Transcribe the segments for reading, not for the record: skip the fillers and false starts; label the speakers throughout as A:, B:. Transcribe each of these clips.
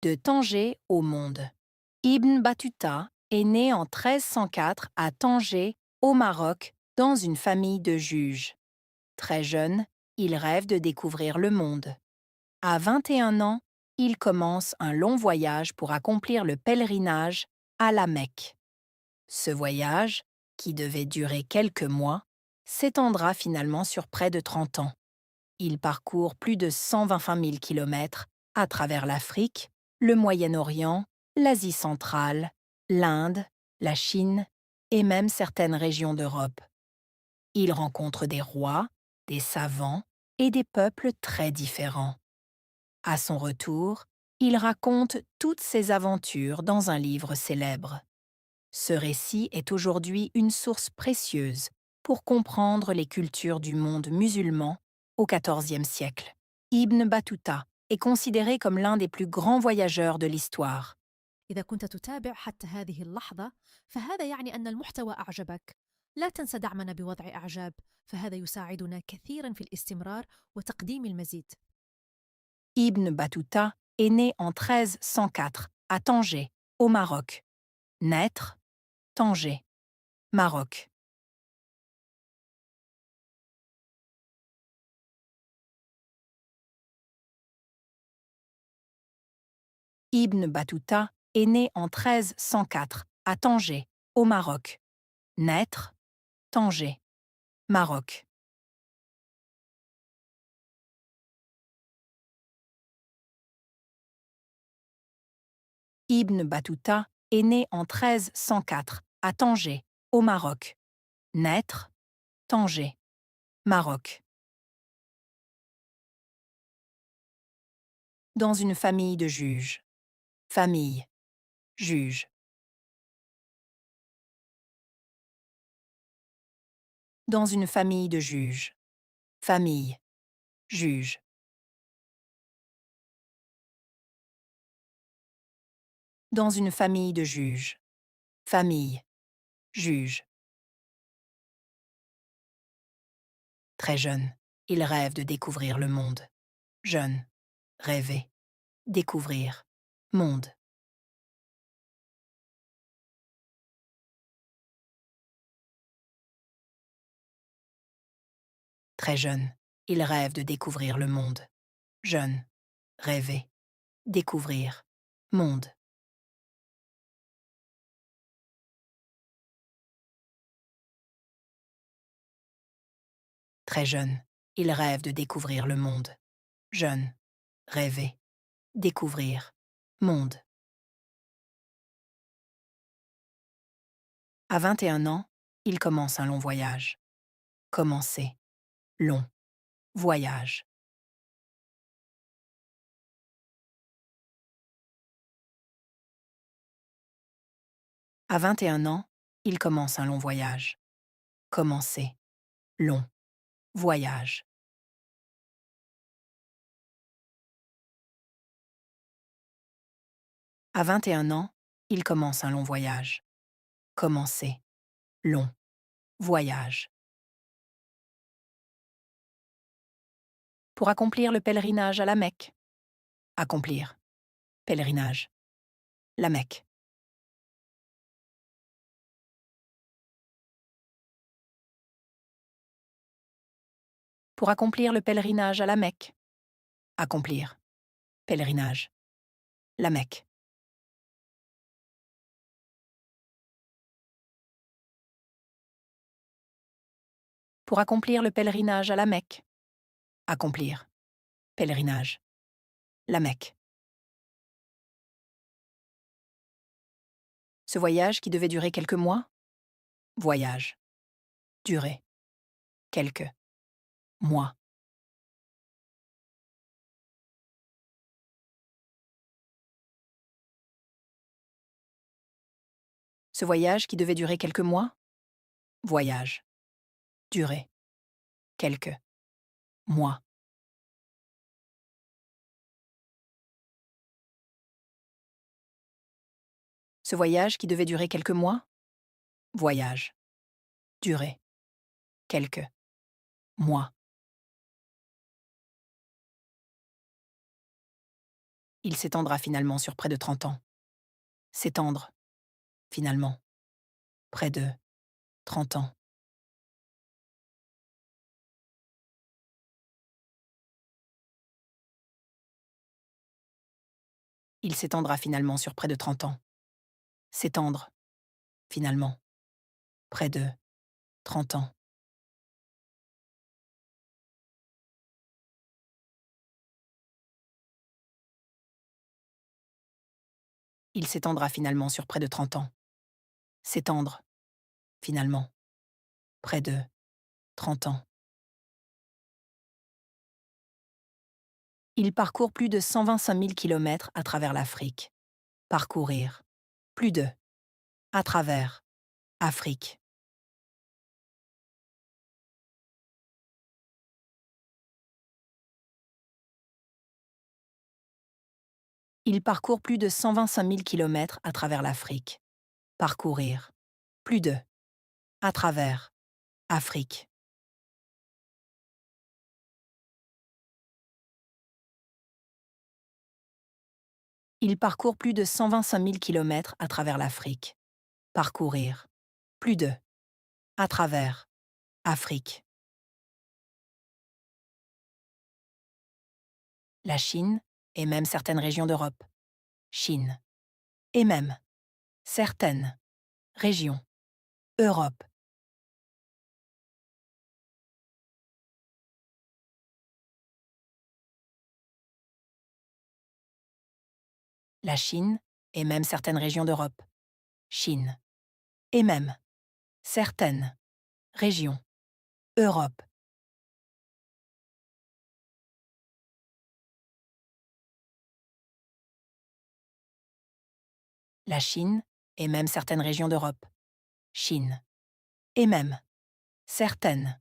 A: De Tanger au monde. Ibn Battuta est né en 1304 à Tanger, au Maroc, dans une famille de juges. Très jeune, il rêve de découvrir le monde. À 21 ans, il commence un long voyage pour accomplir le pèlerinage à la Mecque. Ce voyage, qui devait durer quelques mois, s'étendra finalement sur près de 30 ans. Il parcourt plus de 125 000 kilomètres à travers l'Afrique, le Moyen-Orient, l'Asie centrale, l'Inde, la Chine et même certaines régions d'Europe. Il rencontre des rois, des savants et des peuples très différents. À son retour, il raconte toutes ses aventures dans un livre célèbre. Ce récit est aujourd'hui une source précieuse pour comprendre les cultures du monde musulman au XIVe siècle. Ibn Battuta est considéré comme l'un des plus grands voyageurs de l'histoire.
B: إذا كنت تتابع حتى هذه اللحظة فهذا يعني أن المحتوى أعجبك. لا تنسى دعمنا بوضع إعجاب، فهذا يساعدنا كثيرا في الاستمرار وتقديم المزيد.
A: Ibn Battuta est né en 1304 à Tanger, au Maroc. Naître, Tanger, Maroc. Ibn Battuta est né en 1304 à Tanger, au Maroc. Naître, Tanger, Maroc. Ibn Battuta est né en 1304 à Tanger, au Maroc. Naître, Tanger, Maroc. Dans une famille de juges. Famille, juge. Dans une famille de juges. Famille, juge. Dans une famille de juges. Famille, juge. Très jeune, il rêve de découvrir le monde. Jeune, rêver, découvrir, monde. Très jeune, il rêve de découvrir le monde. Jeune, rêver, découvrir, monde. Très jeune, il rêve de découvrir le monde. Jeune, rêver, découvrir, monde. À 21 ans, il commence un long voyage. Commencer, long, voyage. À 21 ans, il commence un long voyage. Commencer, long, voyage. À 21 ans, il commence un long voyage. Commencer, long, voyage. Pour accomplir le pèlerinage à la Mecque. Accomplir, pèlerinage, la Mecque. Pour accomplir le pèlerinage à la Mecque. Accomplir, pèlerinage, la Mecque. Pour accomplir le pèlerinage à la Mecque. Accomplir, pèlerinage, la Mecque. Ce voyage qui devait durer quelques mois. Voyage, durée, quelques mois. Ce voyage qui devait durer quelques mois. Voyage, durée, quelques mois. Ce voyage qui devait durer quelques mois. Voyage, durée, quelques mois. Il s'étendra finalement sur près de 30 ans. S'étendre, finalement, près de 30 ans. Il s'étendra finalement sur près de 30 ans. S'étendre, finalement, près de 30 ans. Il s'étendra finalement sur près de 30 ans. S'étendre, finalement, près de 30 ans. Il parcourt plus de 125 000 kilomètres à travers l'Afrique. Parcourir. Plus de. À travers. Afrique. Il parcourt plus de 125 000 kilomètres à travers l'Afrique. Parcourir. Plus de. À travers. Afrique. Il parcourt plus de 125 000 kilomètres à travers l'Afrique. Parcourir. Plus de. À travers. Afrique. La Chine et même certaines régions d'Europe. Chine. Et même certaines régions. Europe. La Chine et même certaines régions d'Europe. Chine. Et même certaines régions. Europe. La Chine et même certaines régions d'Europe. Chine. Et même certaines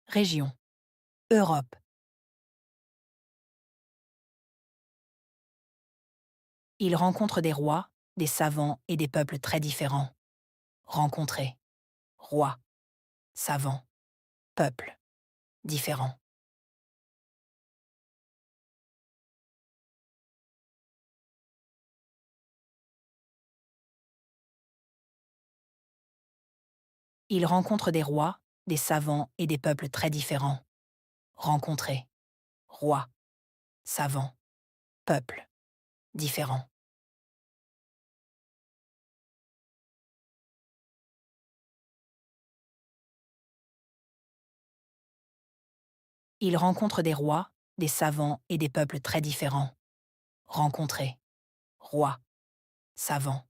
A: régions. Europe. Il rencontre des rois, des savants et des peuples très différents. Rencontrer. Rois, savants, peuples différents. Il rencontre des rois, des savants et des peuples très différents. Rencontrer. Rois, savants, peuples différents. Il rencontre des rois, des savants et des peuples très différents. Rencontrer. Rois, savants,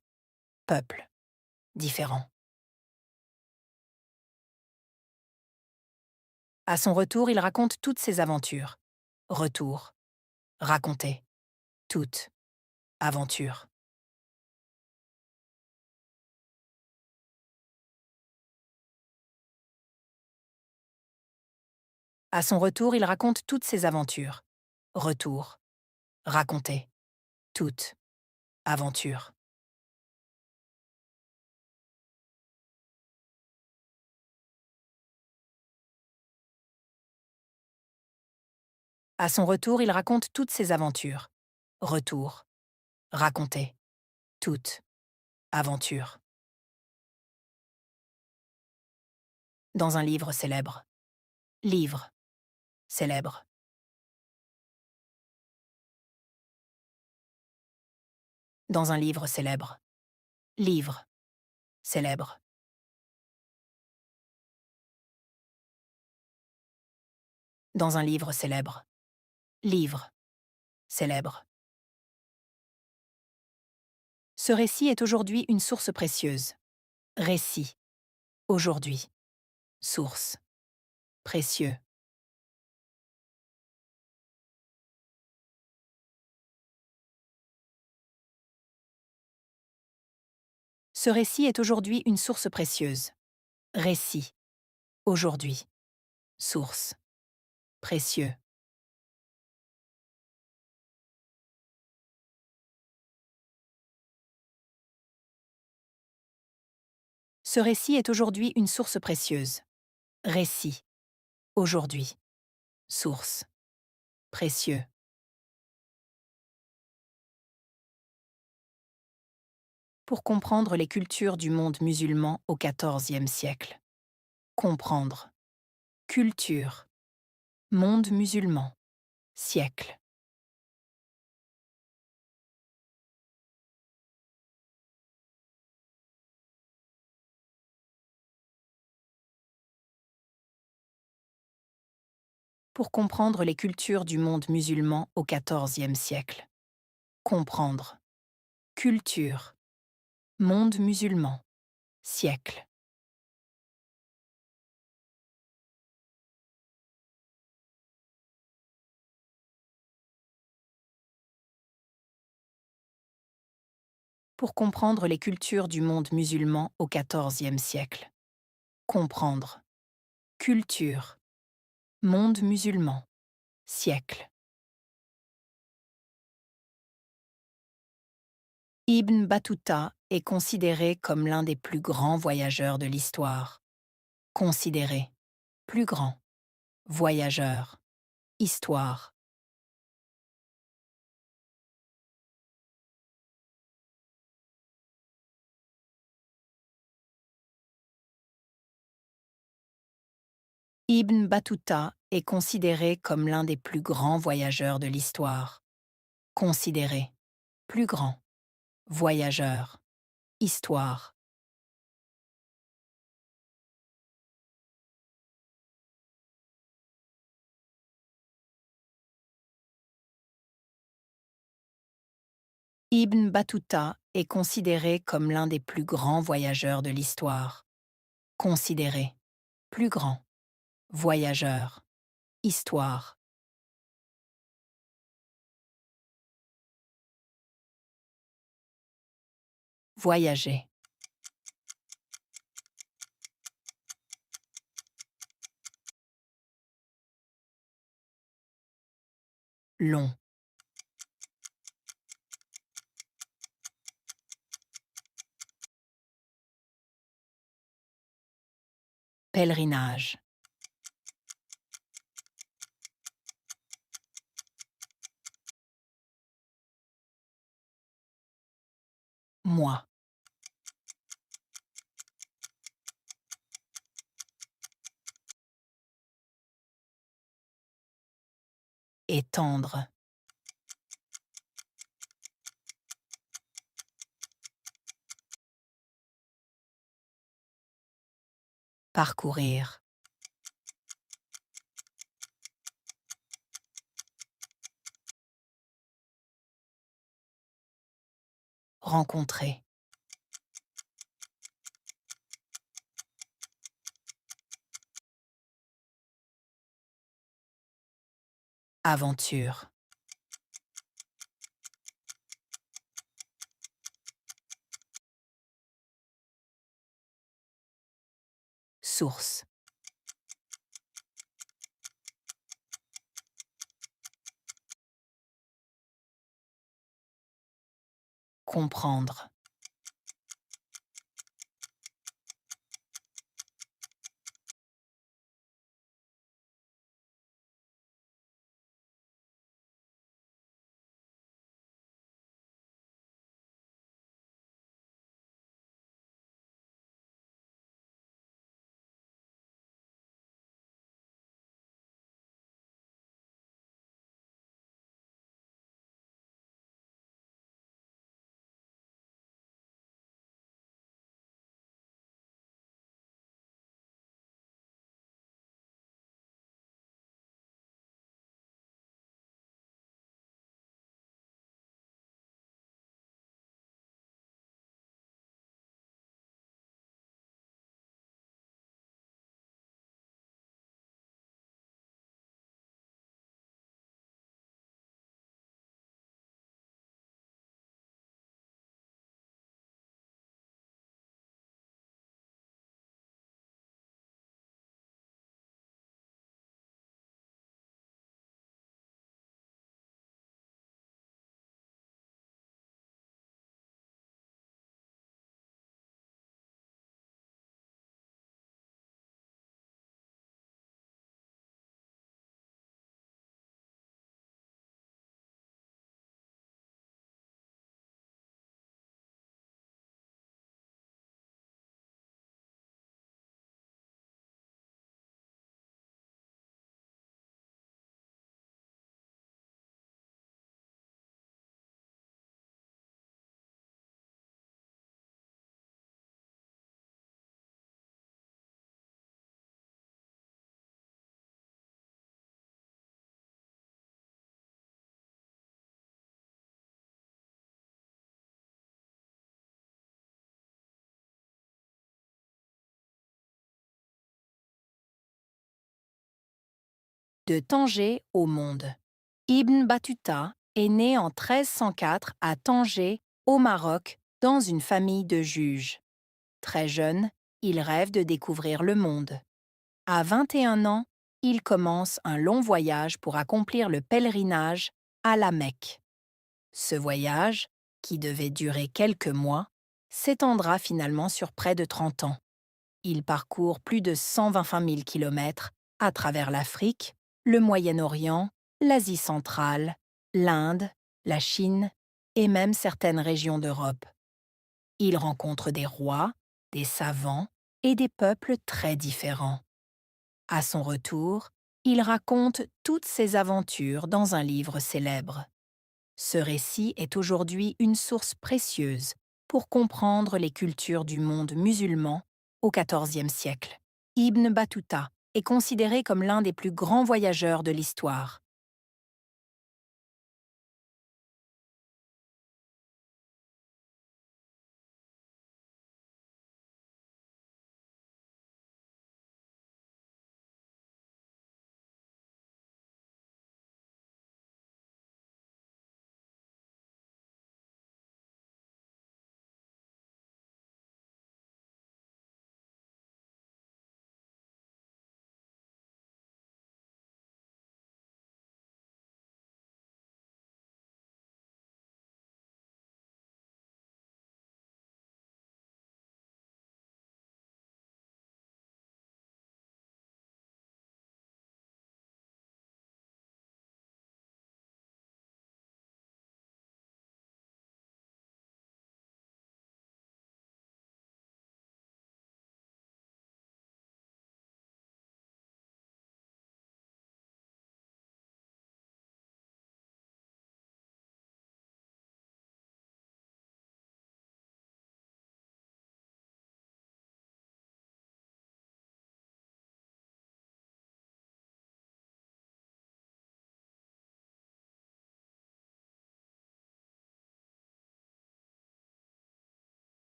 A: peuples différents. À son retour, il raconte toutes ses aventures. Retour. Raconter. Toutes. Aventures. À son retour, il raconte toutes ses aventures. Retour. Raconter. Toutes. Aventures. À son retour, il raconte toutes ses aventures. Retour. Raconter. Toutes. Aventures. Dans un livre célèbre. Livre. Célèbre. Dans un livre célèbre. Livre. Célèbre. Dans un livre célèbre. Livre. Célèbre. Ce récit est aujourd'hui une source précieuse. Récit. Aujourd'hui. Source. Précieux. Ce récit est aujourd'hui une source précieuse. Récit. Aujourd'hui. Source. Précieux. Ce récit est aujourd'hui une source précieuse. Récit. Aujourd'hui. Source. Précieux. Pour comprendre les cultures du monde musulman au XIVe siècle. Comprendre. Culture. Monde musulman. Siècle. Pour comprendre les cultures du monde musulman au XIVe siècle. Comprendre. Culture. Monde musulman. Siècle. Pour comprendre les cultures du monde musulman au XIVe siècle. Comprendre. Culture. Monde musulman. Siècle. Ibn Battuta est considéré comme l'un des plus grands voyageurs de l'histoire. Considéré. Plus grand. Voyageur. Histoire. Ibn Battuta est considéré comme l'un des plus grands voyageurs de l'histoire. Considéré. Plus grand. Voyageur. Histoire. Ibn Battuta est considéré comme l'un des plus grands voyageurs de l'histoire. Considéré. Plus grand. Voyageur. Histoire. Voyager. Long. Pèlerinage. Moi. Étendre. Parcourir. Rencontrer. Aventure. Source. Comprendre. De Tanger au monde. Ibn Battuta est né en 1304 à Tanger, au Maroc, dans une famille de juges. Très jeune, il rêve de découvrir le monde. À 21 ans, il commence un long voyage pour accomplir le pèlerinage à la Mecque. Ce voyage, qui devait durer quelques mois, s'étendra finalement sur près de 30 ans. Il parcourt plus de 125 000 kilomètres à travers l'Afrique, le Moyen-Orient, l'Asie centrale, l'Inde, la Chine et même certaines régions d'Europe. Il rencontre des rois, des savants et des peuples très différents. À son retour, il raconte toutes ses aventures dans un livre célèbre. Ce récit est aujourd'hui une source précieuse pour comprendre les cultures du monde musulman au XIVe siècle. Ibn Battuta est considéré comme l'un des plus grands voyageurs de l'histoire.